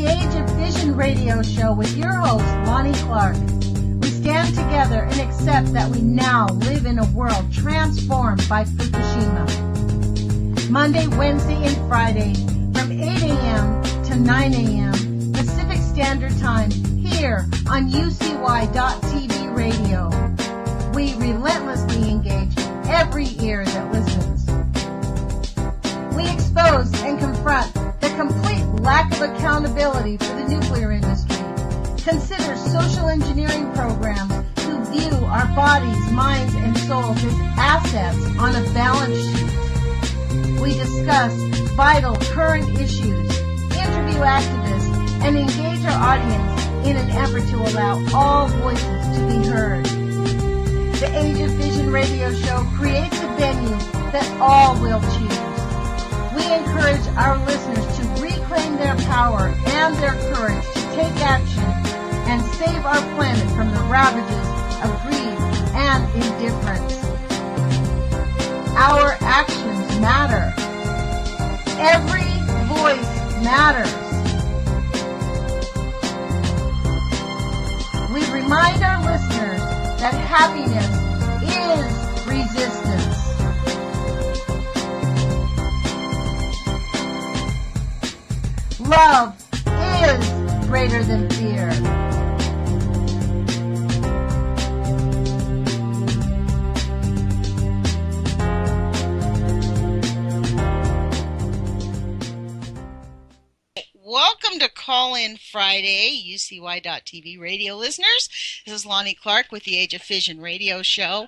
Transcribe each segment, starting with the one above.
Age of Fission radio show with your host, Lonnie Clark. We stand together and accept that we now live in a world transformed by Fukushima. Monday, Wednesday, and Friday from 8 a.m. to 9 a.m. Pacific Standard Time here on UCY.TV radio. We relentlessly engage every ear that listens. We expose and confront the complete lack of accountability for the nuclear industry. Consider social engineering programs who view our bodies, minds, and souls as assets on a balance sheet. We discuss vital current issues, interview activists, and engage our audience in an effort to allow all voices to be heard. The Age of Fission radio show creates a venue that all will choose. We encourage our listeners to reclaim their power and their courage to take action and save our planet from the ravages of greed and indifference. Our actions matter. Every voice matters. We remind our listeners that happiness is resistance. Love is greater than fear. Welcome to Call-In Friday, UCY.TV radio listeners. This is Lonnie Clark with the Age of Fission radio show.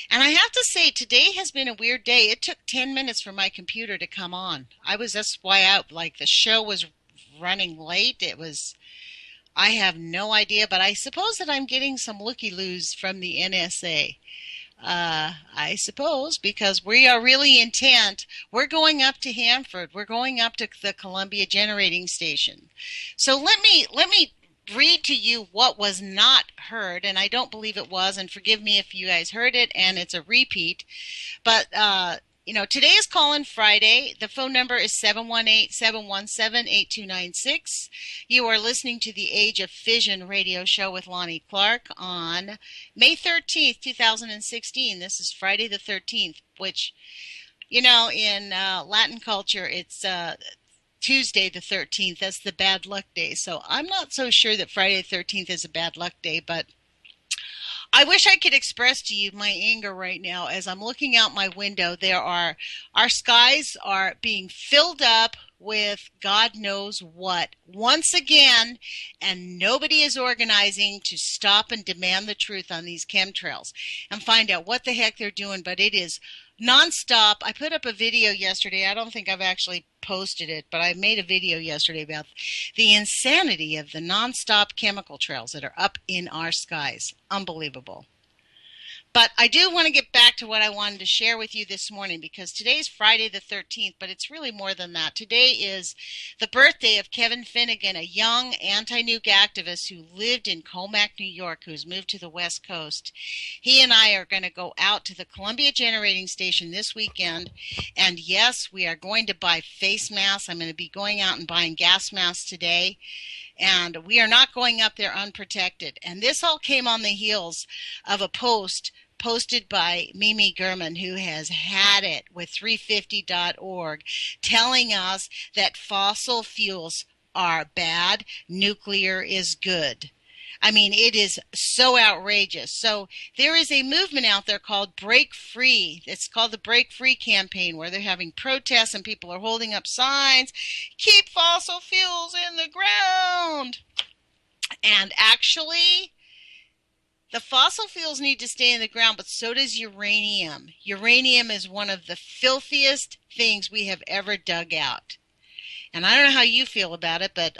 And I have to say, today has been a weird day. It took 10 minutes for my computer to come on. That's why the show was running late. I have no idea, but I suppose that I'm getting some looky-loos from the NSA. I suppose, because we are really intent. We're going up to Hanford. We're going up to the Columbia Generating Station. So let me read to you what was not heard, and I don't believe it was, and forgive me if you guys heard it, and it's a repeat. But, today is Call-In Friday. The phone number is 718-717-8296. You are listening to the Age of Fission radio show with Lonnie Clark on May 13th, 2016. This is Friday the 13th, which, in Latin culture, it's Tuesday the 13th. That's the bad luck day. So I'm not so sure that Friday the 13th is a bad luck day, but I wish I could express to you my anger right now as I'm looking out my window. Our skies are being filled up with God knows what once again, and nobody is organizing to stop and demand the truth on these chemtrails and find out what the heck they're doing. But it is nonstop. I put up a video yesterday. I don't think I've actually posted it, but I made a video yesterday about the insanity of the nonstop chemical trails that are up in our skies. Unbelievable. But I do want to get back to what I wanted to share with you this morning, because today is Friday the 13th, but it's really more than that. Today is the birthday of Kevin Finnegan, a young anti-nuke activist who lived in Comac, New York, who's moved to the West Coast. He and I are going to go out to the Columbia Generating Station this weekend, and yes, we are going to buy face masks. I'm going to be going out and buying gas masks today. And we are not going up there unprotected. And this all came on the heels of a post posted by Mimi Gurman, who has had it with 350.org, telling us that fossil fuels are bad, nuclear is good. I mean, it is so outrageous. So there is a movement out there called Break Free. It's called the Break Free campaign, where they're having protests and people are holding up signs, keep fossil fuels in the ground. And actually, the fossil fuels need to stay in the ground, but so does uranium. Uranium is one of the filthiest things we have ever dug out. And I don't know how you feel about it, but,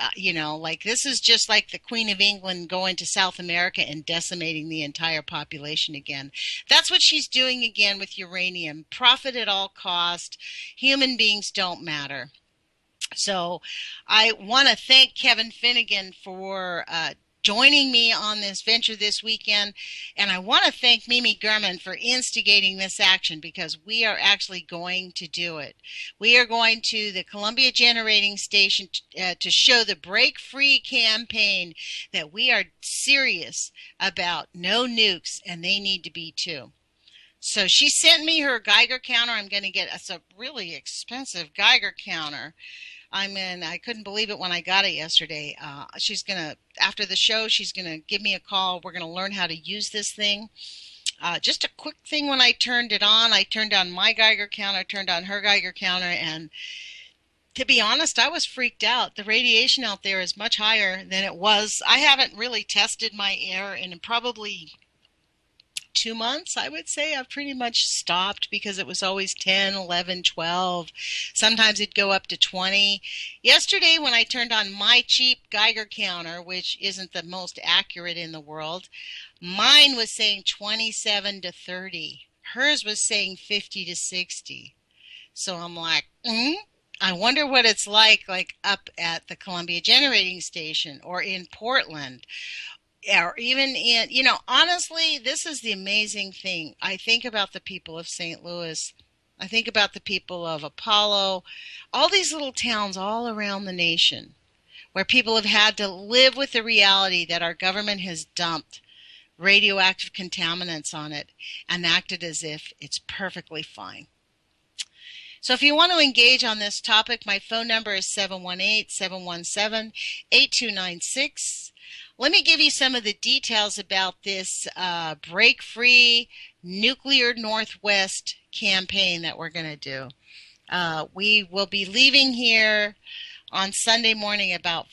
this is just like the Queen of England going to South America and decimating the entire population again. That's what she's doing again with uranium. Profit at all cost. Human beings don't matter. So I want to thank Kevin Finnegan for joining me on this venture this weekend. And I want to thank Mimi Gurman for instigating this action, because we are actually going to do it. We are going to the Columbia Generating Station to show the Break Free campaign that we are serious about no nukes, and they need to be too. So she sent me her Geiger counter. I'm going to get us a really expensive Geiger counter. I couldn't believe it when I got it yesterday. She's going to, after the show, she's going to give me a call. We're going to learn how to use this thing. Just a quick thing, when I turned it on, I turned on my Geiger counter, turned on her Geiger counter, and to be honest, I was freaked out. The radiation out there is much higher than it was. I haven't really tested my air in probably 2 months, I would say. I've pretty much stopped because it was always 10, 11, 12. Sometimes it'd go up to 20. Yesterday, when I turned on my cheap Geiger counter, which isn't the most accurate in the world, mine was saying 27 to 30. Hers was saying 50 to 60. So I'm like, I wonder what it's like up at the Columbia Generating Station or in Portland. Or even in, honestly, this is the amazing thing. I think about the people of St. Louis. I think about the people of Apollo, all these little towns all around the nation where people have had to live with the reality that our government has dumped radioactive contaminants on it and acted as if it's perfectly fine. So if you want to engage on this topic, my phone number is 718-717-8296. Let me give you some of the details about this Break Free Nuclear Northwest campaign that we're going to do. We will be leaving here on Sunday morning about,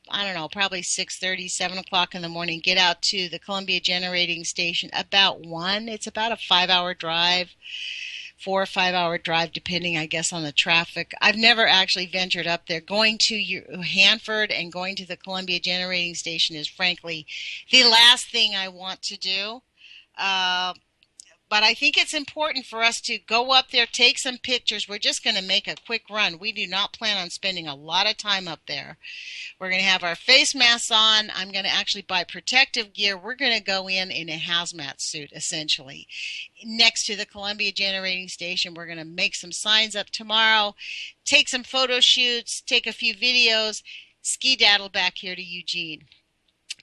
probably 6:30, 7 o'clock in the morning, get out to the Columbia Generating Station about 1. It's about a 5-hour drive. 4 or 5 hour drive, depending, I guess, on the traffic. I've never actually ventured up there. Going to Hanford and going to the Columbia Generating Station is, frankly, the last thing I want to do. But I think it's important for us to go up there, take some pictures. We're just going to make a quick run. We do not plan on spending a lot of time up there. We're going to have our face masks on. I'm going to actually buy protective gear. We're going to go in a hazmat suit, essentially. Next to the Columbia Generating Station, we're going to make some signs up tomorrow, take some photo shoots, take a few videos, ski-daddle back here to Eugene.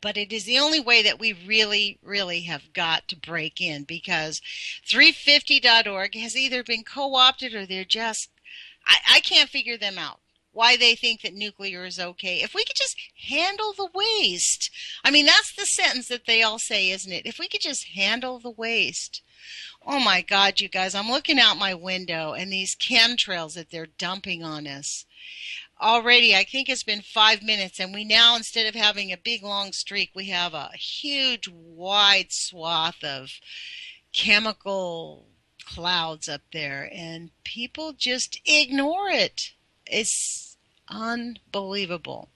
But it is the only way that we really, really have got to break in, because 350.org has either been co-opted or they're just, I can't figure them out, why they think that nuclear is okay. If we could just handle the waste. I mean, that's the sentence that they all say, isn't it? If we could just handle the waste. Oh my God, you guys, I'm looking out my window and these chemtrails that they're dumping on us. Already, I think it's been 5 minutes, and we now, instead of having a big long streak, we have a huge wide swath of chemical clouds up there, and people just ignore it. It's unbelievable.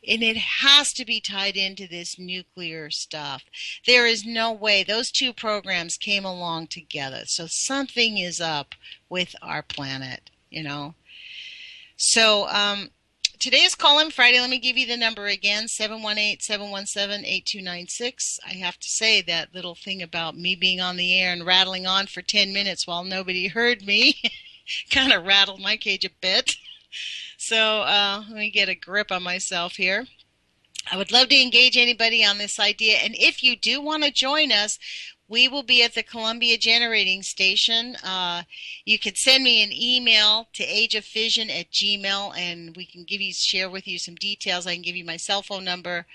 And it has to be tied into this nuclear stuff. There is no way. Those two programs came along together. So something is up with our planet, So today is Call-In Friday. Let me give you the number again, 718-717-8296. I have to say that little thing about me being on the air and rattling on for 10 minutes while nobody heard me kind of rattled my cage a bit. So let me get a grip on myself here. I would love to engage anybody on this idea. And if you do want to join us, we will be at the Columbia Generating Station. You could send me an email to ageoffission@gmail.com, and we can share with you some details. I can give you my cell phone number.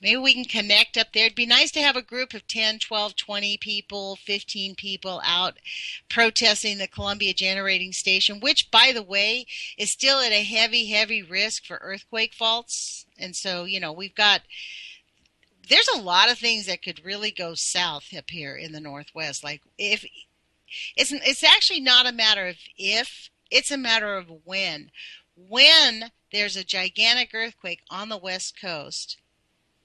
Maybe we can connect up there. It'd be nice to have a group of 10, 12, 20 people, 15 people out protesting the Columbia Generating Station, which, by the way, is still at a heavy, heavy risk for earthquake faults. And so, there's a lot of things that could really go south up here in the Northwest. Like, if it's actually not a matter of if, it's a matter of when. When there's a gigantic earthquake on the West Coast,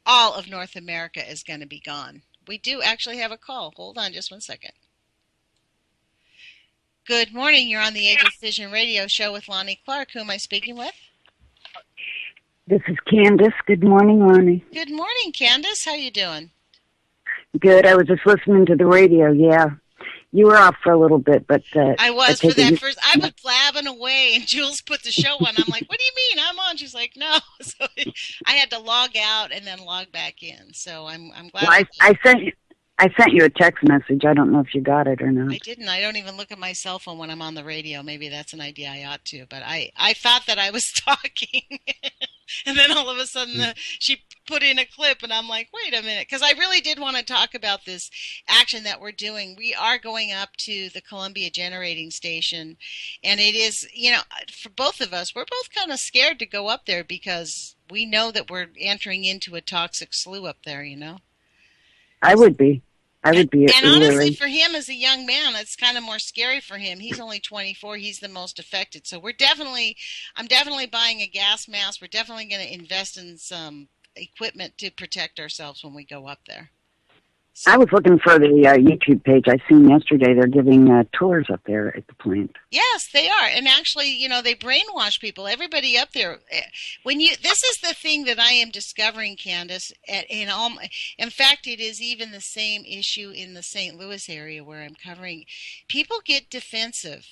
all of North America is going to be gone. We do actually have a call. Hold on just 1 second. Good morning. You're on the Age of Fission radio show with Lonnie Clark. Who am I speaking with? This is Candace. Good morning, Lonnie. Good morning, Candace. How you doing? Good. I was just listening to the radio. Yeah, you were off for a little bit, but I was for that first. I was blabbing away, and Jules put the show on. I'm like, "What do you mean I'm on?" She's like, "No." So I had to log out and then log back in. So I'm glad. Well, I sent you a text message. I don't know if you got it or not. I didn't. I don't even look at my cell phone when I'm on the radio. Maybe that's an idea I ought to. But I thought that I was talking. And then all of a sudden she put in a clip, and I'm like, wait a minute, because I really did want to talk about this action that we're doing. We are going up to the Columbia Generating Station, and it is, for both of us, we're both kind of scared to go up there because we know that we're entering into a toxic slough up there, I would be. And honestly, for him as a young man, it's kind of more scary for him. He's only 24. He's the most affected. So I'm definitely buying a gas mask. We're definitely going to invest in some equipment to protect ourselves when we go up there. So, I was looking for the YouTube page I seen yesterday. They're giving tours up there at the plant. Yes, they are. And actually, they brainwash people. Everybody up there. This is the thing that I am discovering, Candace. In fact, it is even the same issue in the St. Louis area where I'm covering. People get defensive.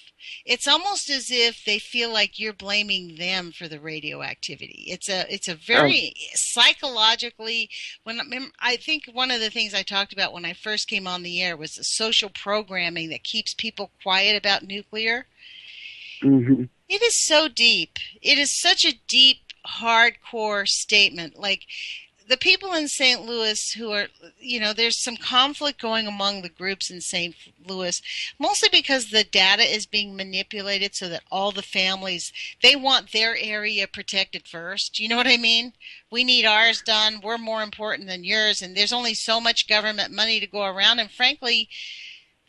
It's almost as if they feel like you're blaming them for the radioactivity. It's a very psychologically. I think one of the things I talked about when I first came on the air was the social programming that keeps people quiet about nuclear. Mm-hmm. It is so deep. It is such a deep, hardcore statement. Like the people in St. Louis who are, there's some conflict going among the groups in St. Louis, mostly because the data is being manipulated so that all the families, they want their area protected first. You know what I mean? We need ours done. We're more important than yours. And there's only so much government money to go around. And frankly,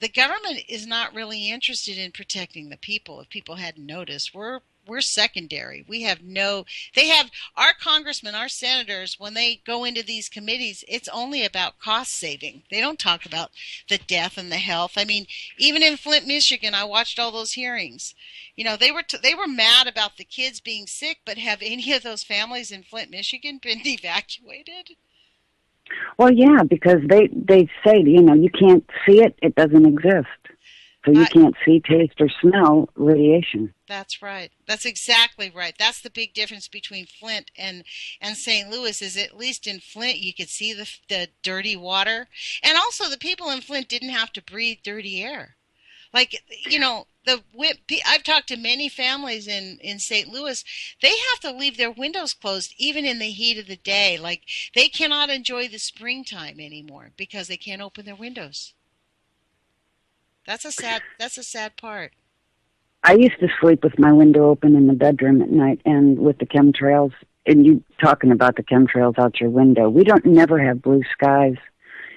the government is not really interested in protecting the people. If people hadn't noticed, we're secondary. They have our congressmen, our senators, when they go into these committees, it's only about cost saving. They don't talk about the death and the health. I mean, even in Flint, Michigan, I watched all those hearings. They were mad about the kids being sick, but have any of those families in Flint, Michigan been evacuated? Well, yeah, because they say, you can't see it, it doesn't exist. So you can't see, taste, or smell radiation. That's right. That's exactly right. That's the big difference between Flint and St. Louis is at least in Flint you could see the dirty water. And also the people in Flint didn't have to breathe dirty air. Like, I've talked to many families in St. Louis. They have to leave their windows closed even in the heat of the day. Like they cannot enjoy the springtime anymore because they can't open their windows. That's a sad part. I used to sleep with my window open in the bedroom at night, and with the chemtrails, and you talking about the chemtrails out your window. We don't never have blue skies.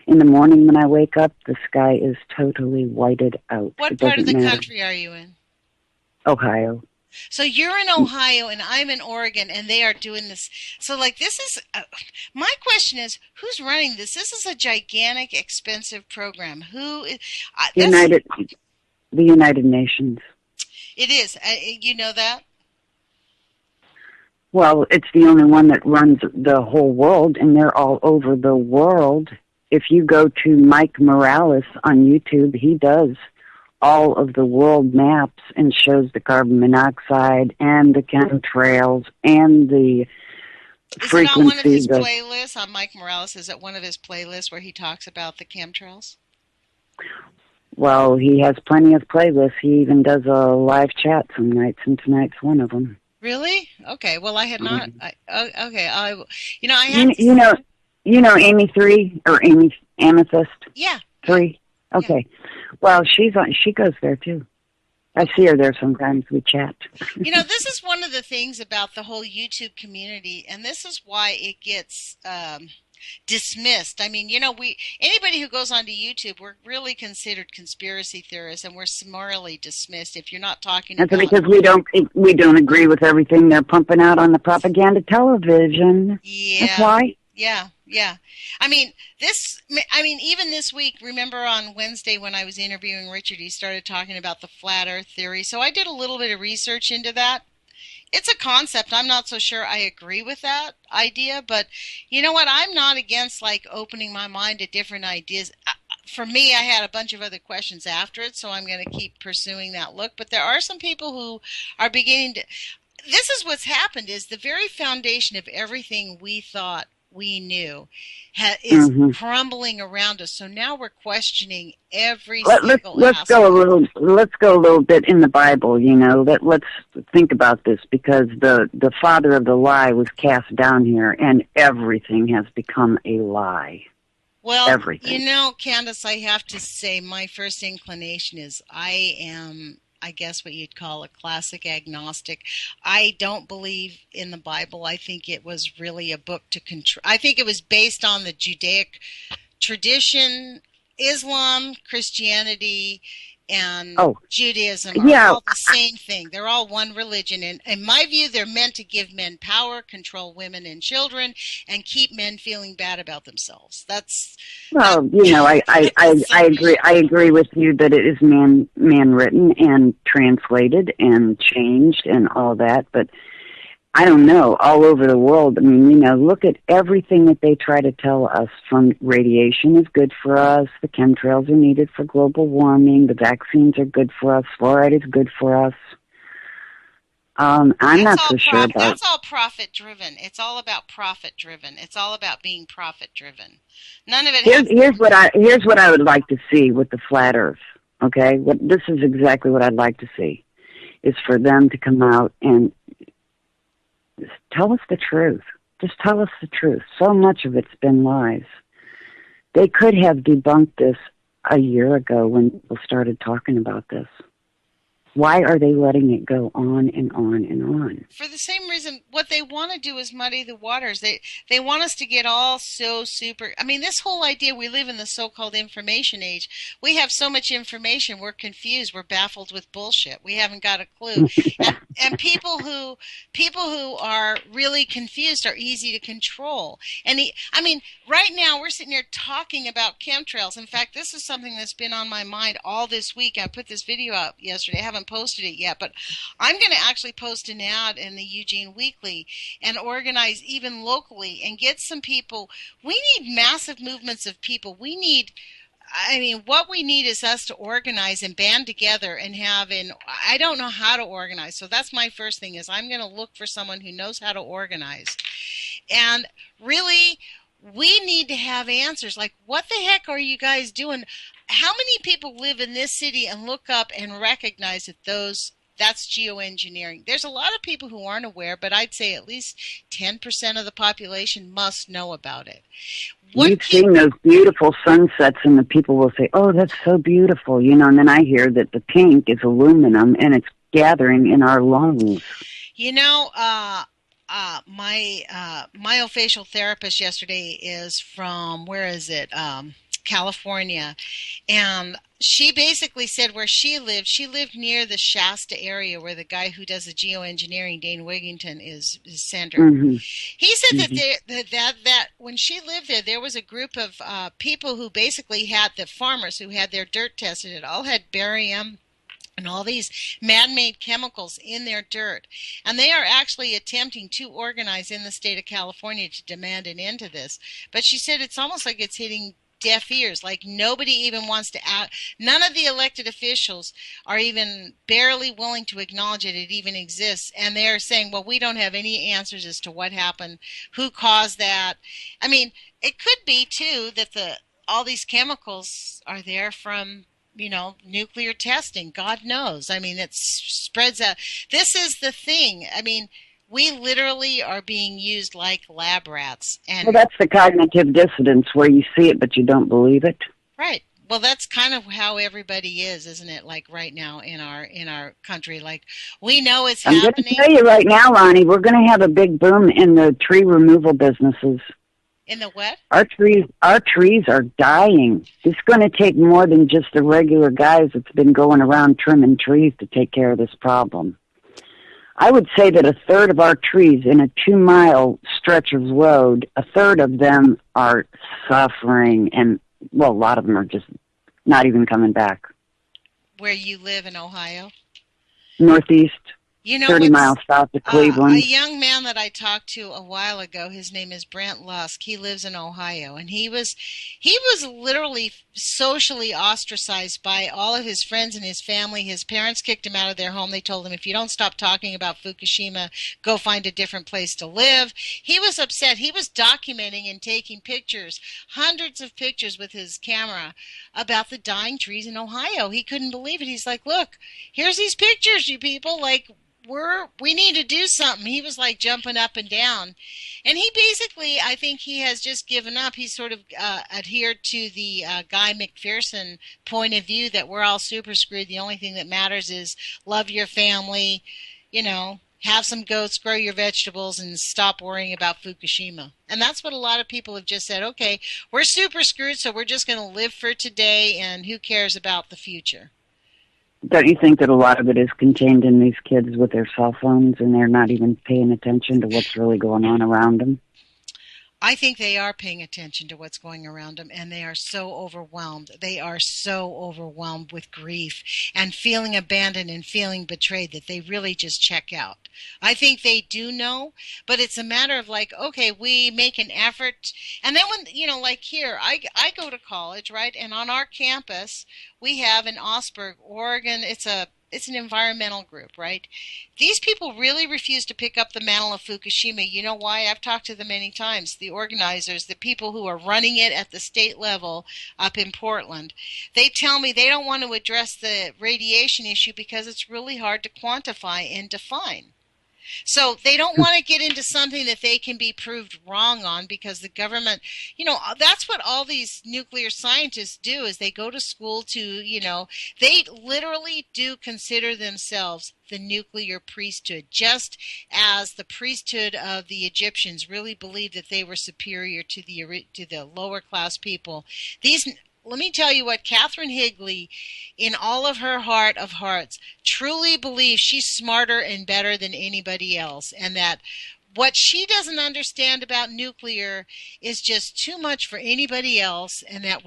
In the morning when I wake up, the sky is totally whited out. What part of the country are you in? Ohio. So you're in Ohio and I'm in Oregon, and they are doing this. So, this is my question is, who's running this? This is a gigantic, expensive program. Who is the United Nations? It is. You know that? Well, it's the only one that runs the whole world, and they're all over the world. If you go to Mike Morales on YouTube, he does all of the world maps and shows the carbon monoxide and the chemtrails and the frequency. Is it on one of his playlists on Mike Morales? Is it one of his playlists where he talks about the chemtrails? Well, he has plenty of playlists. He even does a live chat some nights, and tonight's one of them. Really? Okay. Well, I had not. Okay. Amy 3 or Amy Amethyst? Yeah. 3? Okay. Yeah. Well, she goes there too. I see her there sometimes. We chat. This is one of the things about the whole YouTube community, and this is why it gets dismissed. I mean, anybody who goes onto YouTube, we're really considered conspiracy theorists, and we're summarily dismissed if you're not talking about. That's because we don't agree with everything they're pumping out on the propaganda television. Yeah. That's why. Yeah. Even this week, remember on Wednesday when I was interviewing Richard, he started talking about the flat earth theory. So I did a little bit of research into that. It's a concept. I'm not so sure I agree with that idea, but you know what? I'm not against like opening my mind to different ideas. For me, I had a bunch of other questions after it, so I'm going to keep pursuing that look. But there are some people who are beginning to. This is what's happened: is the very foundation of everything we thought we knew is crumbling around us. So now we're questioning every single let's go a little bit in the Bible. You know, let's think about this, because the father of the lie was cast down here, and everything has become a lie. Well, everything. You know, Candace, I have to say my first inclination is I am, I guess, what you'd call a classic agnostic. I don't believe in the Bible. I think it was really a book to control. I think it was based on the Judaic tradition. Islam, Christianity, and Judaism are all the same thing. They're all one religion. And in my view, they're meant to give men power, control women and children, and keep men feeling bad about themselves. You know, I agree. I agree with you that it is man written and translated and changed and all that. But I don't know, all over the world. I mean, you know, look at everything that they try to tell us, from radiation is good for us, the chemtrails are needed for global warming, the vaccines are good for us, fluoride is good for us. I'm not so sure about... That's all profit-driven. It's all about profit-driven. It's all about being profit-driven. None of it Here's what I would like to see with the flat earth, okay? This is exactly what I'd like to see, is for them to come out and tell us the truth. Just tell us the truth. So much of it's been lies. They could have debunked this a year ago when people started talking about this. Why are they letting it go on and on and on? For the same reason, what they want to do is muddy the waters. They want us to get all so super... I mean, this whole idea, we live in the so-called information age. We have so much information, we're confused, we're baffled with bullshit. We haven't got a clue. And people who are really confused are easy to control. And right now we're sitting here talking about chemtrails. In fact, this is something that's been on my mind all this week. I put this video out yesterday. I haven't posted it yet, but I'm going to actually post an ad in the Eugene Weekly and organize even locally and get some people. We need massive movements of people. What we need is us to organize and band together and I don't know how to organize. So that's my first thing, is I'm going to look for someone who knows how to organize. And really, we need to have answers. Like, what the heck are you guys doing? How many people live in this city and look up and recognize that that's geoengineering? There's a lot of people who aren't aware, but I'd say at least 10% of the population must know about it. You've seen those beautiful sunsets, and the people will say, "Oh, that's so beautiful," you know. And then I hear that the pink is aluminum, and it's gathering in our lungs. You know, my myofascial therapist yesterday is from, where is it? California, and she basically said where she lived near the Shasta area where the guy who does the geoengineering, Dane Wigington, is centered. He said that when she lived there was a group of people who basically had, the farmers who had their dirt tested. It all had barium and all these man-made chemicals in their dirt. And they are actually attempting to organize in the state of California to demand an end to this. But she said it's almost like it's hitting deaf ears. Like, nobody even wants to none of the elected officials are even barely willing to acknowledge it even exists. And they're saying, well, we don't have any answers as to what happened, who caused that. I mean, it could be, too, that all these chemicals are there from, nuclear testing. God knows. I mean, it spreads out. This is the thing. I mean, we literally are being used like lab rats. Well, that's the cognitive dissonance, where you see it but you don't believe it. Right. Well, that's kind of how everybody is, isn't it? Like right now in our country, like, we know it's happening. I'm going to tell you right now, Lonnie, we're going to have a big boom in the tree removal businesses. In the what? Our trees are dying. It's going to take more than just the regular guys that's been going around trimming trees to take care of this problem. I would say that a third of our trees in a 2-mile stretch of road, a third of them are suffering, and, well, a lot of them are just not even coming back. Where you live in Ohio? Northeast. You know 30 what's miles south of a Cleveland. young man that I talked to a while ago, his name is Brent Lusk. He lives in Ohio, and he was literally socially ostracized by all of his friends and his family. His parents kicked him out of their home. They told him, if you don't stop talking about Fukushima, go find a different place to live. He was upset. He was documenting and taking pictures, hundreds of pictures with his camera about the dying trees in Ohio. He couldn't believe it. He's like, look, here's these pictures, you people. Like, we need to do something. He was like jumping up and down. And he basically, I think he has just given up. He's sort of adhered to the Guy McPherson point of view that we're all super screwed. The only thing that matters is love your family, have some goats, grow your vegetables, and stop worrying about Fukushima. And that's what a lot of people have just said, okay, we're super screwed, so we're just going to live for today, and who cares about the future? Don't you think that a lot of it is contained in these kids with their cell phones and they're not even paying attention to what's really going on around them? I think they are paying attention to what's going around them, and they are so overwhelmed. They are so overwhelmed with grief and feeling abandoned and feeling betrayed that they really just check out. I think they do know, but it's a matter of like, okay, we make an effort. And then when, like here, I go to college, right? And on our campus, we have in Augsburg, Oregon, it's an environmental group, right? These people really refuse to pick up the mantle of Fukushima. You know why? I've talked to them many times. The organizers, the people who are running it at the state level up in Portland, they tell me they don't want to address the radiation issue because it's really hard to quantify and define. So they don't want to get into something that they can be proved wrong on because the government, that's what all these nuclear scientists do is they go to school to, they literally do consider themselves the nuclear priesthood, just as the priesthood of the Egyptians really believed that they were superior to the lower class people. Let me tell you what Catherine Higley, in all of her heart of hearts, truly believes she's smarter and better than anybody else, and that what she doesn't understand about nuclear is just too much for anybody else, and that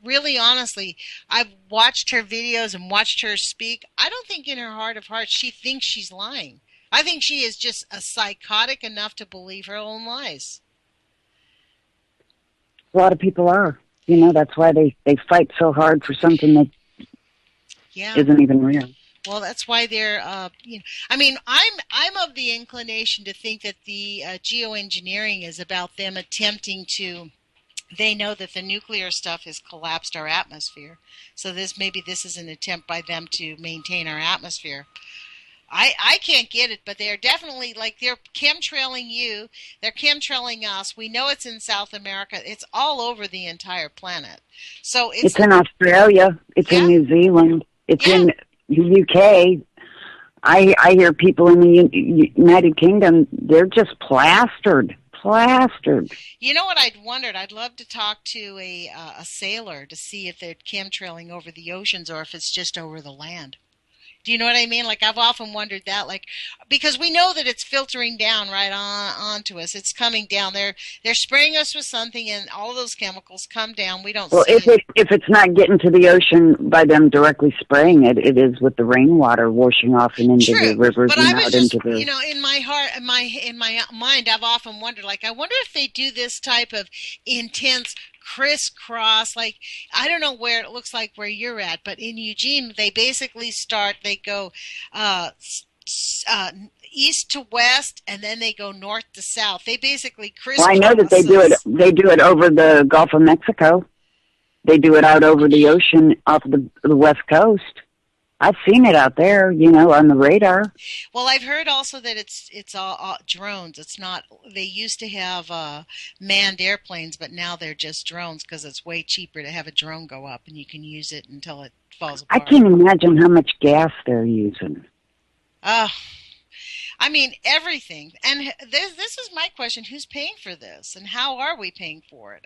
really honestly, I've watched her videos and watched her speak. I don't think in her heart of hearts she thinks she's lying. I think she is just a psychotic enough to believe her own lies. A lot of people are. That's why they fight so hard for something that isn't even real. Well, that's why they're, I'm of the inclination to think that the geoengineering is about them attempting to. They know that the nuclear stuff has collapsed our atmosphere, so this is an attempt by them to maintain our atmosphere. I can't get it, but they're definitely, they're chemtrailing you. They're chemtrailing us. We know it's in South America. It's all over the entire planet. So it's in Australia. It's in New Zealand. It's in the UK. I hear people in the United Kingdom, they're just plastered. You know what I'd wondered? I'd love to talk to a sailor to see if they're chemtrailing over the oceans or if it's just over the land. Do you know what I mean? I've often wondered that, because we know that it's filtering down right onto us. It's coming down. They're spraying us with something, and all of those chemicals come down. We don't see it. If it's not getting to the ocean by them directly spraying it, it is with the rainwater washing off and into the rivers but and I was out just, into the. In my heart, in my mind, I've often wondered, I wonder if they do this type of intense crisscross, I don't know where it looks like where you're at, but in Eugene they basically go east to west, and then they go north to south. They basically crisscross. Well, I know that they do it over the Gulf of Mexico. They do it out over the ocean off the west coast. I've seen it out there, on the radar. Well, I've heard also that it's all drones. It's not. They used to have manned airplanes, but now they're just drones because it's way cheaper to have a drone go up and you can use it until it falls apart. I can't imagine how much gas they're using. Everything. And this is my question. Who's paying for this? And how are we paying for it?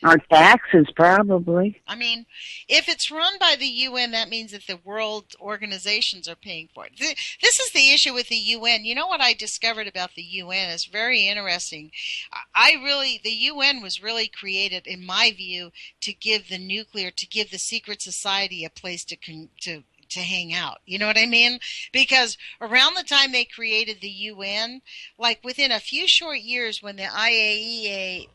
Our taxes, probably. If it's run by the UN, that means that the world organizations are paying for it. This is the issue with the UN. You know what I discovered about the UN is very interesting. The UN was really created, in my view, to give the secret society a place to to hang out. You know what I mean? Because around the time they created the UN, like within a few short years when the IAEA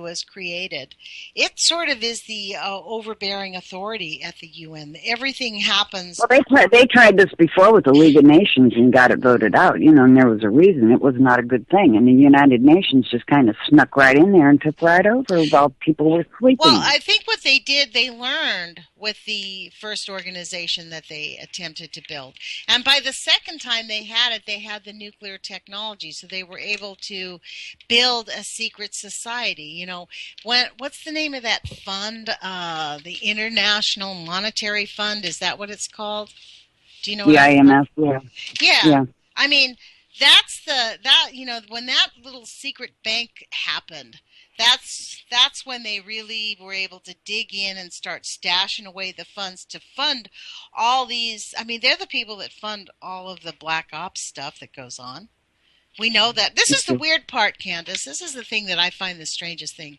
was created, it sort of is the overbearing authority at the UN. Everything happens. Well, they tried this before with the League of Nations and got it voted out, and there was a reason. It was not a good thing. And the United Nations just kind of snuck right in there and took right over while people were sleeping. Well, I think what they did, they learned with the first organization that they attempted to build. And by the second time they had it, they had the nuclear technology, so they were able to build a secret society. What's the name of that fund? The International Monetary Fund, is that what it's called? Do you know what the IMF? Yeah. I mean, when that little secret bank happened, that's when they really were able to dig in and start stashing away the funds to fund all these. I mean, they're the people that fund all of the black ops stuff that goes on. We know that. This is the weird part, Candace. This is the thing that I find the strangest thing.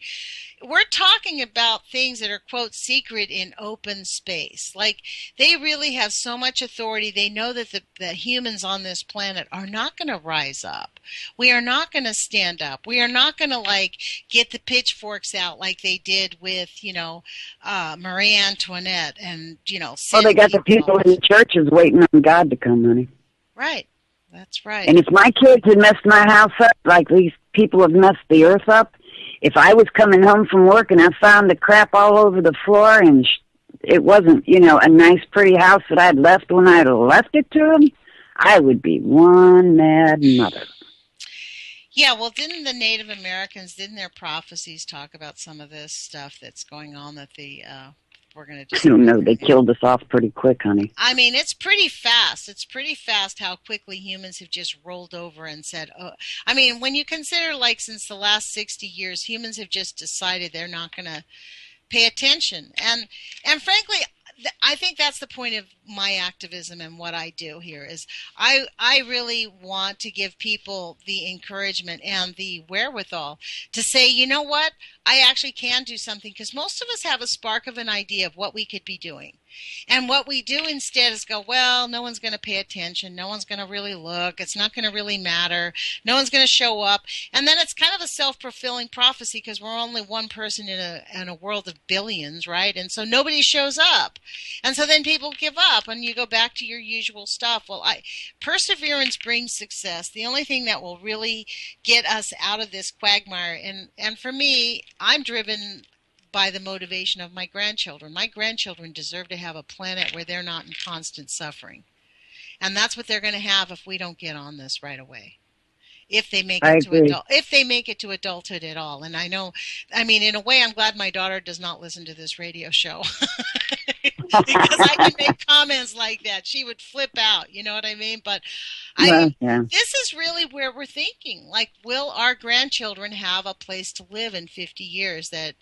We're talking about things that are, quote, secret in open space. Like, they really have so much authority. They know that the humans on this planet are not going to rise up. We are not going to stand up. We are not going to, get the pitchforks out like they did with, Marie Antoinette and, Well, they got the people in the churches waiting on God to come, honey. Right. That's right. And if my kids had messed my house up like these people have messed the earth up, if I was coming home from work and I found the crap all over the floor and it wasn't, a nice, pretty house that I'd left when I'd left it to them, I would be one mad mother. Yeah, well, didn't the Native Americans, didn't their prophecies talk about some of this stuff that's going on that we're going to do? I don't know. They killed us off pretty quick, honey. I mean, it's pretty fast. It's pretty fast how quickly humans have just rolled over and said, oh, I mean, when you consider, since the last 60 years, humans have just decided they're not going to pay attention. And frankly, I think that's the point of my activism and what I do here is I really want to give people the encouragement and the wherewithal to say, you know what, I actually can do something, because most of us have a spark of an idea of what we could be doing. And what we do instead is go, well, no one's going to pay attention. No one's going to really look. It's not going to really matter. No one's going to show up. And then it's kind of a self-fulfilling prophecy, because we're only one person in a world of billions, right? And so nobody shows up. And so then people give up and you go back to your usual stuff. Well, perseverance brings success. The only thing that will really get us out of this quagmire, and for me, I'm driven by the motivation of my grandchildren. My grandchildren deserve to have a planet where they're not in constant suffering. And that's what they're going to have if we don't get on this right away. If they make it to adulthood at all. And I mean, in a way, I'm glad my daughter does not listen to this radio show. Because I can make comments like that. She would flip out, you know what I mean? But this is really where we're thinking. Will our grandchildren have a place to live in 50 years that,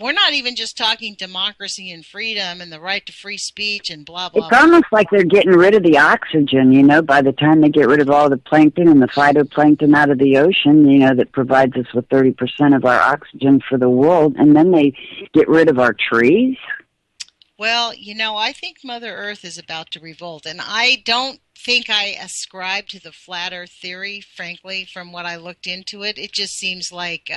we're not even just talking democracy and freedom and the right to free speech and blah, blah, blah. It's almost like they're getting rid of the oxygen, by the time they get rid of all the plankton and the phytoplankton out of the ocean, that provides us with 30% of our oxygen for the world, and then they get rid of our trees. Well, I think Mother Earth is about to revolt, and I don't think I ascribe to the flat Earth theory, frankly, from what I looked into it. It just seems like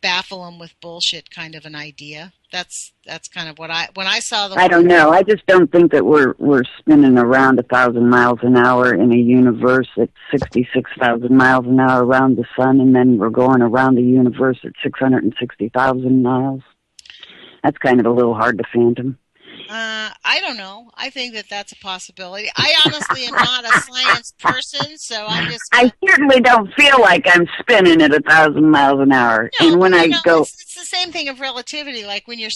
baffle them with bullshit kind of an idea. That's kind of when I saw the. I don't know. I just don't think that we're spinning around 1,000 miles an hour in a universe at 66,000 miles an hour around the sun, and then we're going around the universe at 660,000 miles. That's kind of a little hard to phantom. I don't know. I think that's a possibility. I honestly am not a science person, so I'm just. I certainly don't feel like I'm spinning at 1,000 miles an hour. No, and when I go, it's the same thing of relativity. Like when you're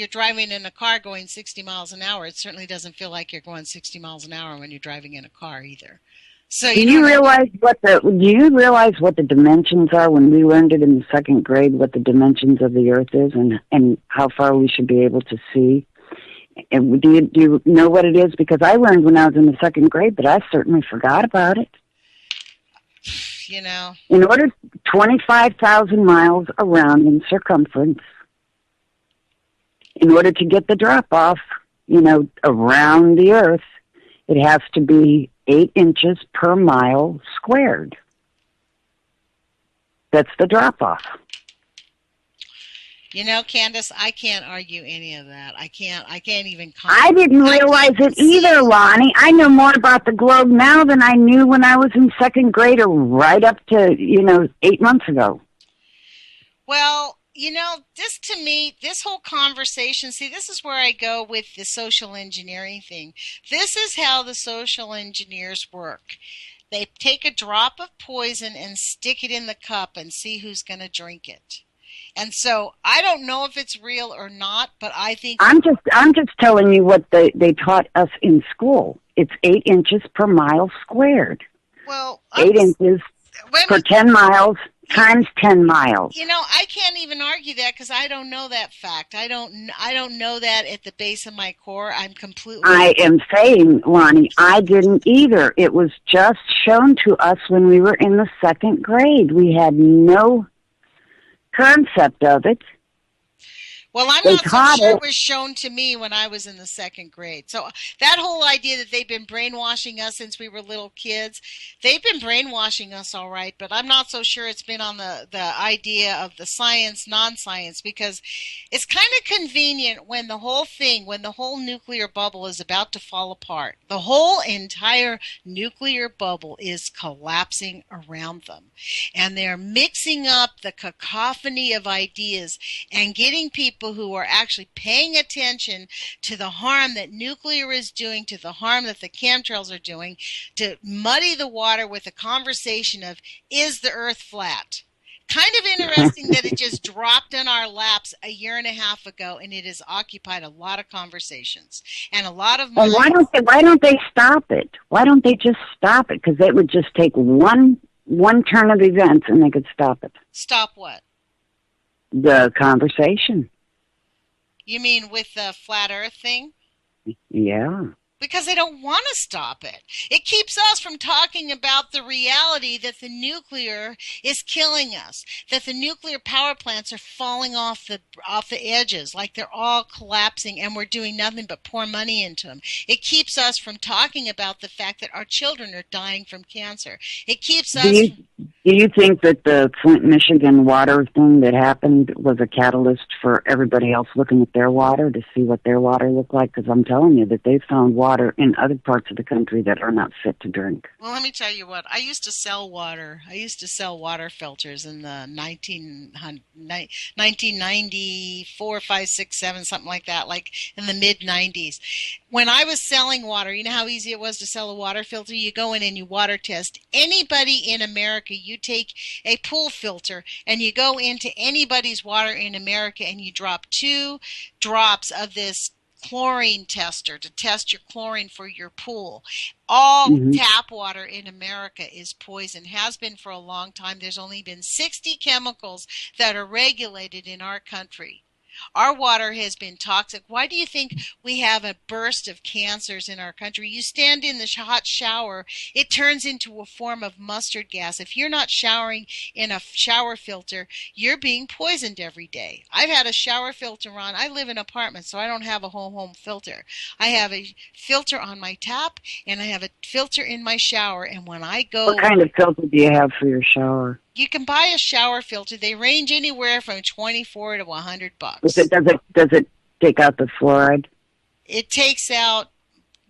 driving in a car going 60 miles an hour, it certainly doesn't feel like you're going 60 miles an hour when you're driving in a car either. So do you realize what the dimensions are? When we learned it in the second grade, what the dimensions of the Earth is, and how far we should be able to see. And do you know what it is? Because I learned when I was in the second grade, but I certainly forgot about it. In order, 25,000 miles around in circumference. In order to get the drop off, around the Earth, it has to be 8 inches per mile squared. That's the drop-off. Candace, I can't argue any of that. I can't even I didn't realize it either, Lonnie. I know more about the globe now than I knew when I was in second grade or right up to, 8 months ago. Well, this to me, this whole conversation, see, this is where I go with the social engineering thing. This is how the social engineers work. They take a drop of poison and stick it in the cup and see who's going to drink it. And so I don't know if it's real or not, but I think I'm just telling you what they taught us in school. It's 8 inches per mile squared. Well, 8 inches per 10 miles times 10 miles. I can't even argue that because I don't know that fact. I don't know that at the base of my core. I am saying, Lonnie, I didn't either. It was just shown to us when we were in the second grade. We had no concept of it. Well, I'm not so sure it was shown to me when I was in the second grade. So that whole idea that they've been brainwashing us since we were little kids, they've been brainwashing us all right, but I'm not so sure it's been on the idea of the science, non-science, because it's kind of convenient when the whole nuclear bubble is about to fall apart. The whole entire nuclear bubble is collapsing around them. And they're mixing up the cacophony of ideas and getting people who are actually paying attention to the harm that nuclear is doing, to the harm that the chemtrails are doing, to muddy the water with a conversation of, is the earth flat? Kind of interesting that it just dropped in our laps a year and a half ago, and it has occupied a lot of conversations and a lot of minds. And why don't they stop it? Why don't they just stop it? Because they would just take one turn of events and they could stop it. Stop what? The conversation. You mean with the flat earth thing? Yeah. Because they don't want to stop it. It keeps us from talking about the reality that the nuclear is killing us, that the nuclear power plants are falling off the edges, like they're all collapsing, and we're doing nothing but pour money into them. It keeps us from talking about the fact that our children are dying from cancer. It keeps us. Do you think that the Flint, Michigan water thing that happened was a catalyst for everybody else looking at their water to see what their water looked like? Because I'm telling you that they found water in other parts of the country that are not fit to drink. Well, let me tell you what. I used to sell water. I used to sell water filters in the 1994, 5, 6, 7, something like that, like in the mid-90s. When I was selling water, you know how easy it was to sell a water filter? You go in and you water test anybody in America. You take a pool filter and you go into anybody's water in America and you drop 2 drops of this chlorine tester to test your chlorine for your pool. All tap water in America is poison, has been for a long time. There's only been 60 chemicals that are regulated in our country. Our water has been toxic. Why do you think we have a burst of cancers in our country? You stand in the hot shower, it turns into a form of mustard gas. If you're not showering in a shower filter, you're being poisoned every day. I've had a shower filter on. I live in an apartment, so I don't have a home filter. I have a filter on my tap, and I have a filter in my shower. And when I go... What kind of filter do you have for your shower? You can buy a shower filter. They range anywhere from $24 to $100. Does it take out the fluoride? It takes out,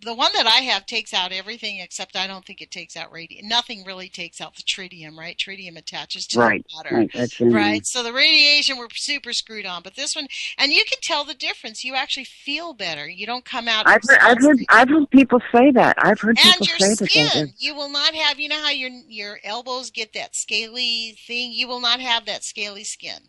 the one that I have takes out everything except I don't think it takes out radium. Nothing really takes out the tritium, right? Tritium attaches to the water. Right. So the radiation we're super screwed on. But this one, and you can tell the difference. You actually feel better. You don't come out. I've heard people say that. I've heard people say that. And your skin, you will not have, you know how your elbows get that scaly thing? You will not have that scaly skin.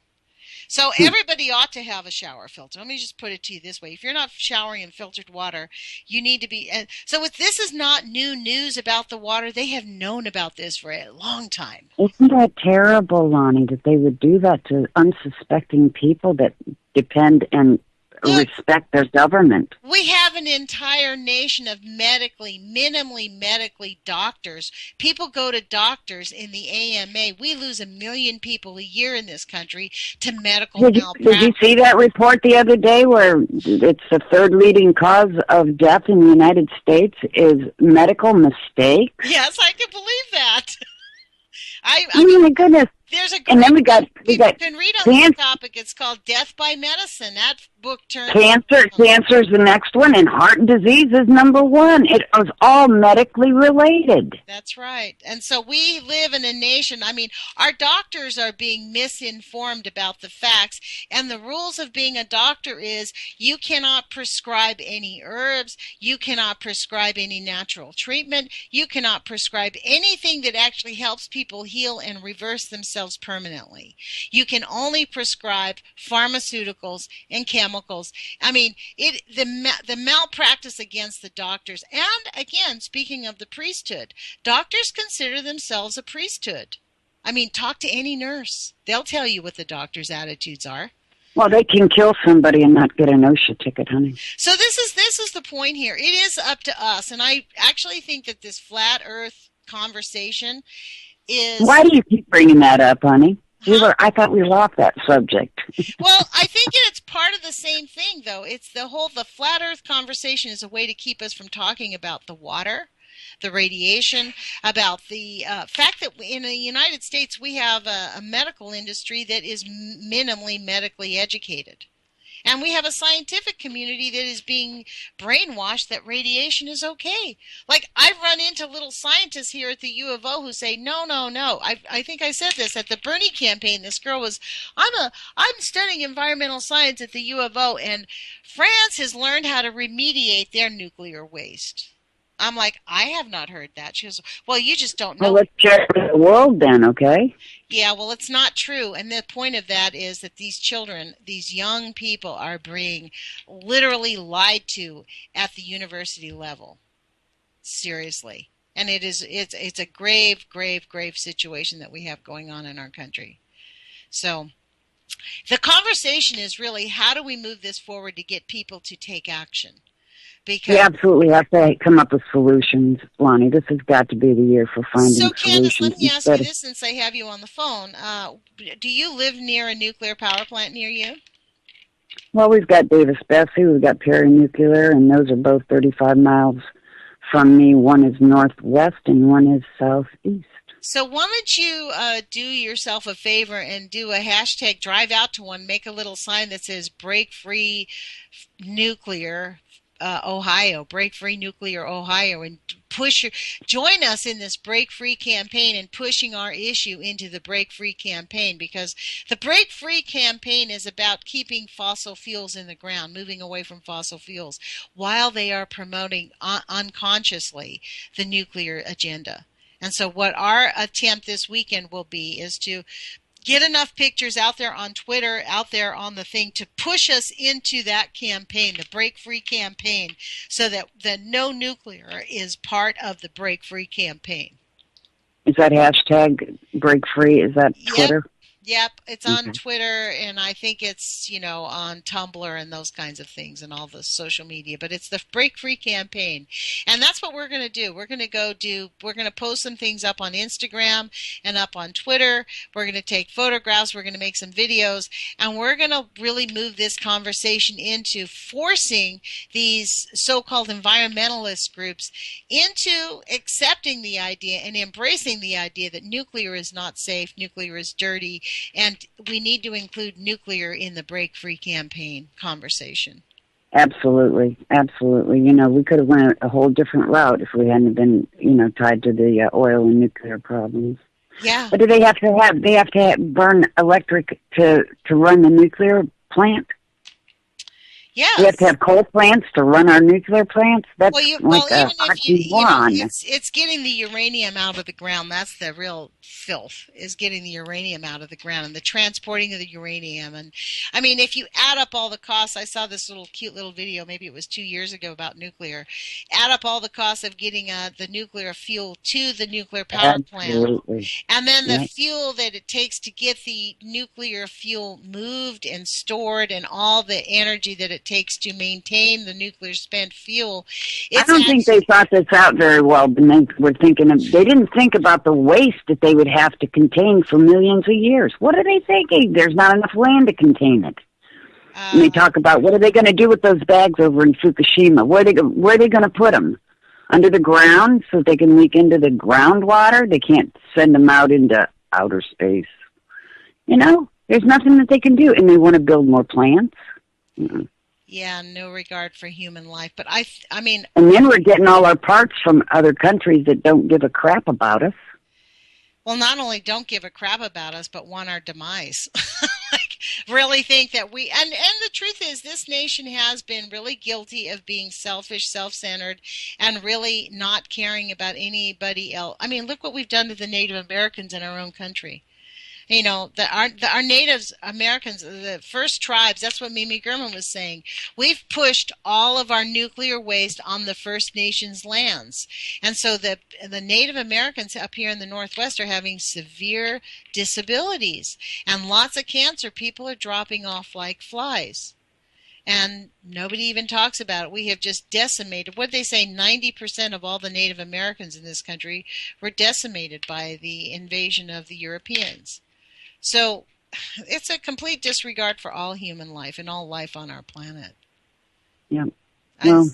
So everybody ought to have a shower filter. Let me just put it to you this way. If you're not showering in filtered water, you need to be. So this is not new news about the water. They have known about this for a long time. Isn't that terrible, Lonnie, that they would do that to unsuspecting people that depend and respect their government? We have have an entire nation of minimally medically doctors. People go to doctors in the AMA. We lose 1 million people a year in this country to medical malpractice. Did you see that report the other day where it's the third leading cause of death in the United States is medical mistakes? Yes, I can believe that. Oh my goodness. There's a great And then we got you can read on this topic. It's called Death by Medicine. That book turned cancer. Cancer is the next one, and heart disease is number one. It was all medically related. That's right. And so we live in a nation. I mean, our doctors are being misinformed about the facts. And the rules of being a doctor is you cannot prescribe any herbs. You cannot prescribe any natural treatment. You cannot prescribe anything that actually helps people heal and reverse themselves permanently. You can only prescribe pharmaceuticals and chemicals. I mean, the malpractice against the doctors. And again, speaking of the priesthood, doctors consider themselves a priesthood. I mean, talk to any nurse. They'll tell you what the doctor's attitudes are. Well, they can kill somebody and not get an OSHA ticket, honey. So this is the point here. It is up to us. And I actually think that this flat earth conversation is... Why do you keep bringing that up, honey? I thought we were off that subject. Well, I think it's part of the same thing, though. It's the flat earth conversation is a way to keep us from talking about the water, the radiation, about the fact that in the United States we have a medical industry that is minimally medically educated. And we have a scientific community that is being brainwashed that radiation is okay. Like, I've run into little scientists here at the U of O who say, no. I think I said this at the Bernie campaign. This girl was, I'm studying environmental science at the U of O, and France has learned how to remediate their nuclear waste. I'm like, I have not heard that. She goes, well, you just don't know. Well, let's share the world then, okay? Yeah, well, it's not true. And the point of that is that these children, these young people are being literally lied to at the university level. Seriously. And it's a grave situation that we have going on in our country. So the conversation is really, how do we move this forward to get people to take action? Because we absolutely have to come up with solutions, Lonnie. This has got to be the year for finding solutions. So, Candace, let me ask you this since I have you on the phone. Do you live near a nuclear power plant near you? Well, we've got Davis-Besse, we've got Perry Nuclear, and those are both 35 miles from me. One is northwest and one is southeast. So why don't you do yourself a favor and do a hashtag, drive out to one, make a little sign that says Break Free Nuclear Ohio, Break Free Nuclear Ohio, and join us in this Break Free campaign and pushing our issue into the Break Free campaign, because the Break Free campaign is about keeping fossil fuels in the ground, moving away from fossil fuels, while they are promoting unconsciously the nuclear agenda. And so what our attempt this weekend will be is to get enough pictures out there on Twitter, out there on the thing, to push us into that campaign, the Break Free campaign, so that the No Nuclear is part of the Break Free campaign. Is that hashtag Break Free? Is that Twitter? Yep, it's on Twitter, and I think it's, on Tumblr and those kinds of things and all the social media. But it's the Break Free campaign. And that's what we're going to do. We're going to post some things up on Instagram and up on Twitter. We're going to take photographs. We're going to make some videos. And we're going to really move this conversation into forcing these so-called environmentalist groups into accepting the idea and embracing the idea that nuclear is not safe, nuclear is dirty, and we need to include nuclear in the Break Free campaign conversation. Absolutely. We could have went a whole different route if we hadn't been, tied to the oil and nuclear problems. Yeah. But do they have to burn electric to run the nuclear plant? Yeah. We have to have coal plants to run our nuclear plants? That's even if it's getting the uranium out of the ground. That's the real filth, is getting the uranium out of the ground and the transporting of the uranium. And I mean, if you add up all the costs, I saw this cute little video, maybe it was 2 years ago, about nuclear. Add up all the costs of getting the nuclear fuel to the nuclear power plant. And then the fuel that it takes to get the nuclear fuel moved and stored, and all the energy that it it takes to maintain the nuclear spent fuel. I don't think they thought this out very well, but they didn't think about the waste that they would have to contain for millions of years. What are they thinking? There's not enough land to contain it. And they talk about what are they going to do with those bags over in Fukushima? Where are they going to put them? Under the ground so they can leak into the groundwater? They can't send them out into outer space. There's nothing that they can do, and they want to build more plants. Mm-mm. Yeah, no regard for human life. But I mean... And then we're getting all our parts from other countries that don't give a crap about us. Well, not only don't give a crap about us, but want our demise. Really think that we... And the truth is, this nation has been really guilty of being selfish, self-centered, and really not caring about anybody else. I mean, look what we've done to the Native Americans in our own country. Our Native Americans, the first tribes, that's what Mimi Gurman was saying. We've pushed all of our nuclear waste on the First Nations lands. And so the Native Americans up here in the Northwest are having severe disabilities. And lots of cancer. People are dropping off like flies. And nobody even talks about it. We have just decimated, what they say, 90% of all the Native Americans in this country were decimated by the invasion of the Europeans. So it's a complete disregard for all human life and all life on our planet. Yeah. Well,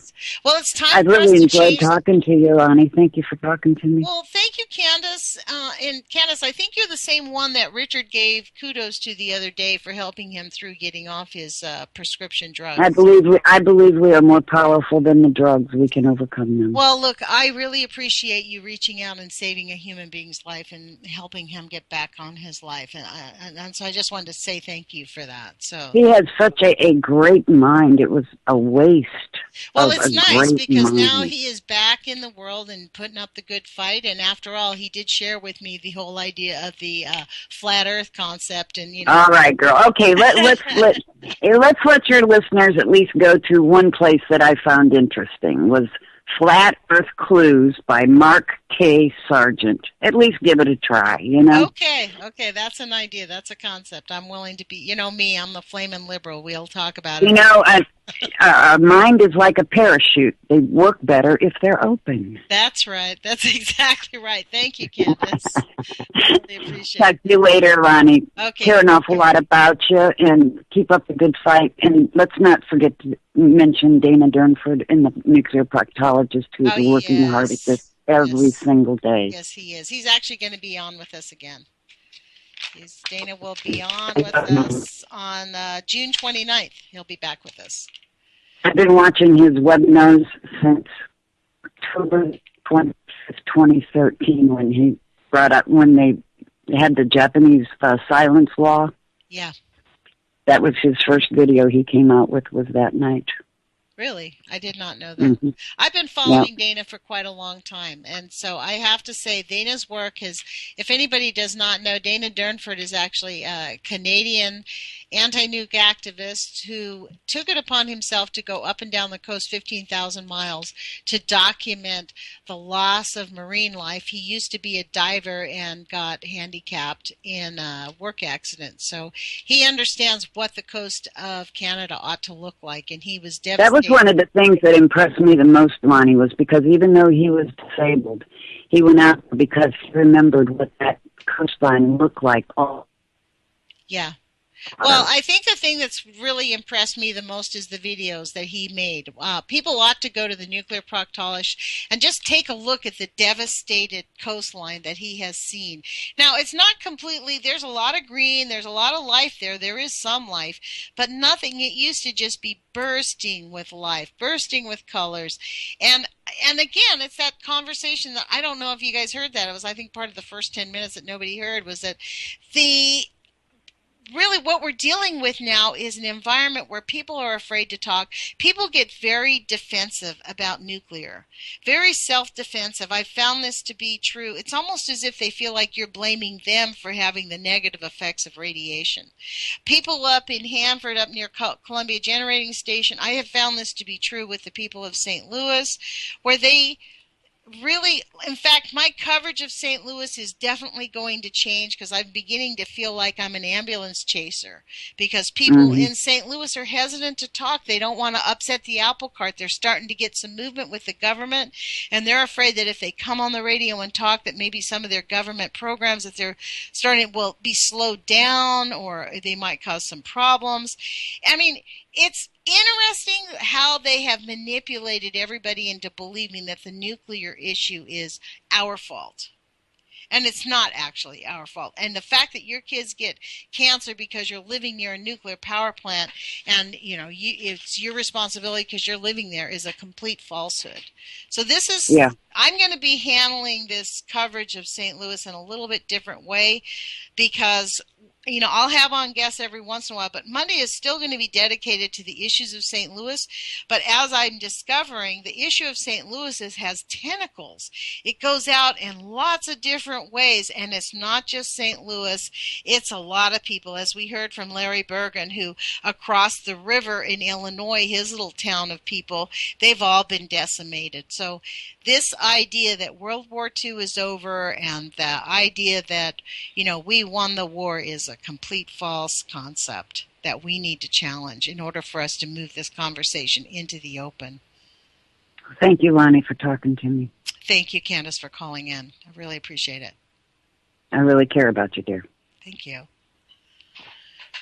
it's time I for us really to enjoyed change. talking to you, Lonnie. Thank you for talking to me. Well, thank you, Candace. And Candace, I think you're the same one that Richard gave kudos to the other day for helping him through getting off his prescription drugs. I believe we are more powerful than the drugs. We can overcome them. Well, look, I really appreciate you reaching out and saving a human being's life and helping him get back on his life. And so I just wanted to say thank you for that. So he had such a great mind. It was a waste. Well, it's nice because mind. now he is back in the world and putting up the good fight. And after all, he did share with me the whole idea of the flat Earth concept. And all right, girl. Okay, let's let your listeners at least go to one place that I found interesting. Was Flat Earth Clues by Mark K. Sargent. At least give it a try, Okay, that's an idea. That's a concept. I'm willing to be, me, I'm the flaming liberal. We'll talk about it. A mind is like a parachute. They work better if they're open. That's right. That's exactly right. Thank you, Candace. Really appreciate it. Talk to you later, Lonnie. Okay. Care an awful lot about you, and keep up the good fight. And let's not forget to mention Dana Durnford and the nuclear proctologist who's working hard at this every single day. Yes, he is. He's actually going to be on with us again. Dana will be on with us on June 29th. He'll be back with us. I've been watching his webinars since October 20th, 2013 when he brought up, when they had the Japanese silence law. Yeah. That was his first video he came out with, was that night. Really? I did not know that. Mm-hmm. I've been following Dana for quite a long time, and so I have to say Dana's work has, if anybody does not know, Dana Durnford is actually a Canadian anti-nuke activist who took it upon himself to go up and down the coast 15,000 miles to document the loss of marine life. He used to be a diver and got handicapped in a work accident, so he understands what the coast of Canada ought to look like, and he was devastated. That was one of the things that impressed me the most, Lonnie, was because even though he was disabled, he went out because he remembered what that coastline looked like. Yeah. Well, I think the thing that's really impressed me the most is the videos that he made. People ought to go to the nuclear proctologist and just take a look at the devastated coastline that he has seen. Now, it's not completely, there's a lot of green, there's a lot of life there, there is some life, but nothing. It used to just be bursting with life, bursting with colors. And again, it's that conversation that, I don't know if you guys heard that. It was, I think, part of the first 10 minutes that nobody heard, was that really what we're dealing with now is an environment where people are afraid to talk. People get very defensive about nuclear, very self-defensive. I've found this to be true. It's almost as if they feel like you're blaming them for having the negative effects of radiation. People up in Hanford, up near Columbia Generating Station, I have found this to be true with the people of St. Louis, where they really, in fact, my coverage of St. Louis is definitely going to change because I'm beginning to feel like I'm an ambulance chaser because people in St. Louis are hesitant to talk. They don't want to upset the apple cart. They're starting to get some movement with the government, and they're afraid that if they come on the radio and talk, that maybe some of their government programs that they're starting will be slowed down or they might cause some problems. I mean, it's interesting how they have manipulated everybody into believing that the nuclear issue is our fault. And it's not actually our fault. And the fact that your kids get cancer because you're living near a nuclear power plant and, it's your responsibility because you're living there is a complete falsehood. So this is, I'm going to be handling this coverage of St. Louis in a little bit different way because I'll have on guests every once in a while, but Monday is still going to be dedicated to the issues of St. Louis. But as I'm discovering, the issue of St. Louis has tentacles. It goes out in lots of different ways, and it's not just St. Louis. It's a lot of people, as we heard from Larry Bergen, who across the river in Illinois, his little town of people, they've all been decimated. So this idea that World War II is over and the idea that, we won the war is a complete false concept that we need to challenge in order for us to move this conversation into the open. Thank you, Lonnie, for talking to me. Thank you, Candace, for calling in. I really appreciate it. I really care about you, dear. Thank you.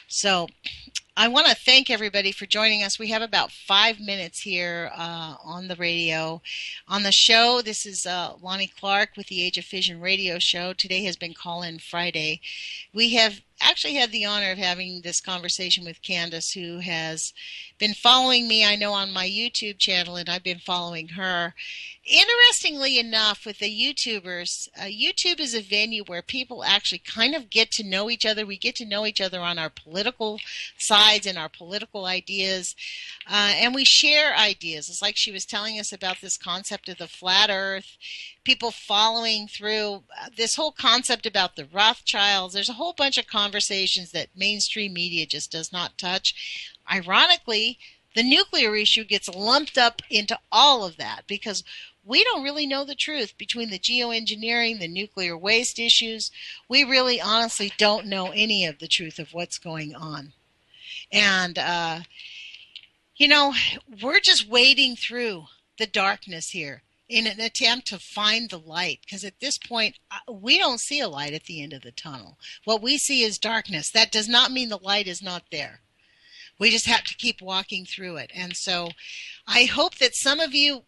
So I want to thank everybody for joining us. We have about 5 minutes here on the radio. On the show, this is Lonnie Clark with the Age of Fission radio show. Today has been Call-In Friday. We have actually had the honor of having this conversation with Candace, who has been following me, I know, on my YouTube channel, and I've been following her. Interestingly enough, with the YouTubers, YouTube is a venue where people actually kind of get to know each other. We get to know each other on our political sides and our political ideas, and we share ideas. It's like she was telling us about this concept of the flat earth, people following through this whole concept about the Rothschilds. There's a whole bunch of conversations that mainstream media just does not touch. Ironically, the nuclear issue gets lumped up into all of that because we don't really know the truth between the geoengineering, the nuclear waste issues. We really honestly don't know any of the truth of what's going on. And, we're just wading through the darkness here in an attempt to find the light, because at this point, we don't see a light at the end of the tunnel. What we see is darkness. That does not mean the light is not there. We just have to keep walking through it. And so I hope that some of you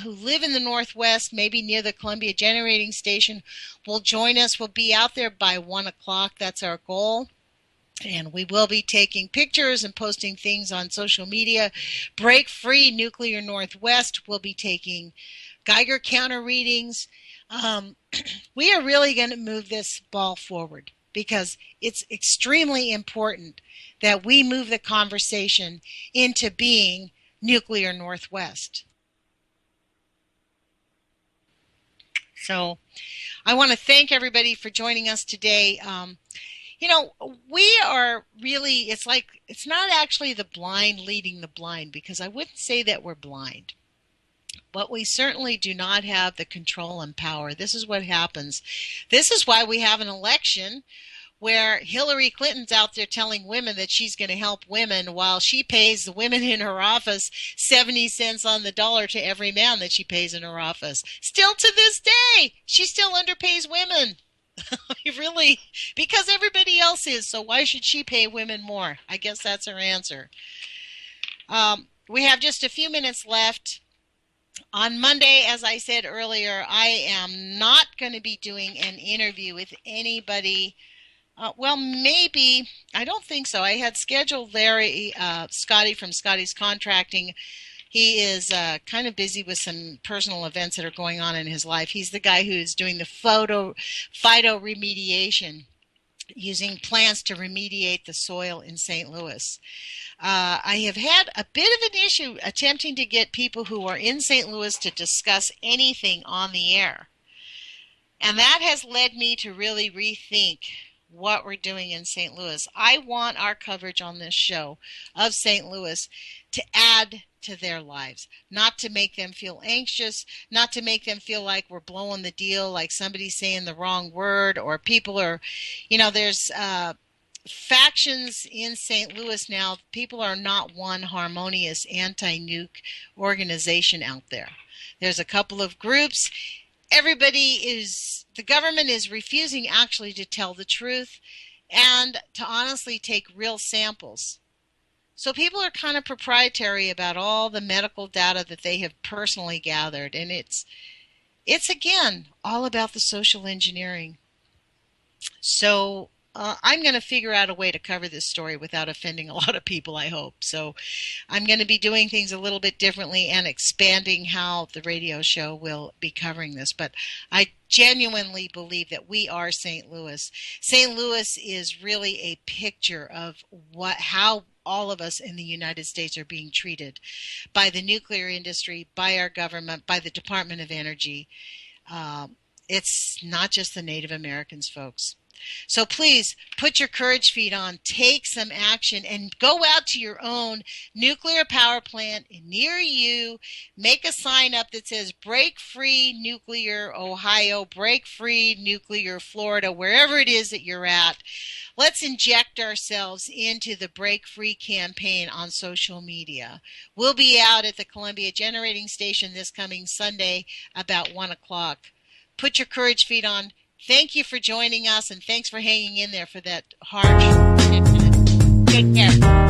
who live in the Northwest, maybe near the Columbia Generating Station, will join us. We'll be out there by 1 o'clock. That's our goal. And we will be taking pictures and posting things on social media. Break Free Nuclear Northwest will be taking Geiger counter readings. We are really going to move this ball forward because it's extremely important that we move the conversation into being Nuclear Northwest. So I want to thank everybody for joining us today. We are really, it's not actually the blind leading the blind, because I wouldn't say that we're blind. But we certainly do not have the control and power. This is what happens. This is why we have an election where Hillary Clinton's out there telling women that she's going to help women while she pays the women in her office 70 cents on the dollar to every man that she pays in her office. Still to this day, she still underpays women. Really, because everybody else is, so why should she pay women more? I guess that's her answer. We have just a few minutes left. On Monday, as I said earlier, I am not going to be doing an interview with anybody. Maybe. I don't think so. I had scheduled Larry, Scotty from Scotty's Contracting. He is kind of busy with some personal events that are going on in his life. He's the guy who's doing the phyto remediation, using plants to remediate the soil in St. Louis. I have had a bit of an issue attempting to get people who are in St. Louis to discuss anything on the air. And that has led me to really rethink what we're doing in St. Louis. I want our coverage on this show of St. Louis to add to their lives, not to make them feel anxious, not to make them feel like we're blowing the deal, like somebody's saying the wrong word, or people are, there's factions in St. Louis now. People are not one harmonious anti-nuke organization out there. There's a couple of groups. The government is refusing actually to tell the truth and to honestly take real samples. So people are kind of proprietary about all the medical data that they have personally gathered, and it's again all about the social engineering. So I'm going to figure out a way to cover this story without offending a lot of people, I hope. So I'm going to be doing things a little bit differently and expanding how the radio show will be covering this. But I genuinely believe that we are St. Louis. St. Louis is really a picture of how all of us in the United States are being treated by the nuclear industry, by our government, by the Department of Energy. It's not just the Native Americans, folks. So please put your courage feet on, take some action, and go out to your own nuclear power plant near you. Make a sign up that says Break Free Nuclear Ohio, Break Free Nuclear Florida, wherever it is that you're at. Let's inject ourselves into the Break Free campaign on social media. We'll be out at the Columbia Generating Station this coming Sunday about 1 o'clock. Put your courage feet on. Thank you for joining us, and thanks for hanging in there for that harsh 10 minutes. Take care.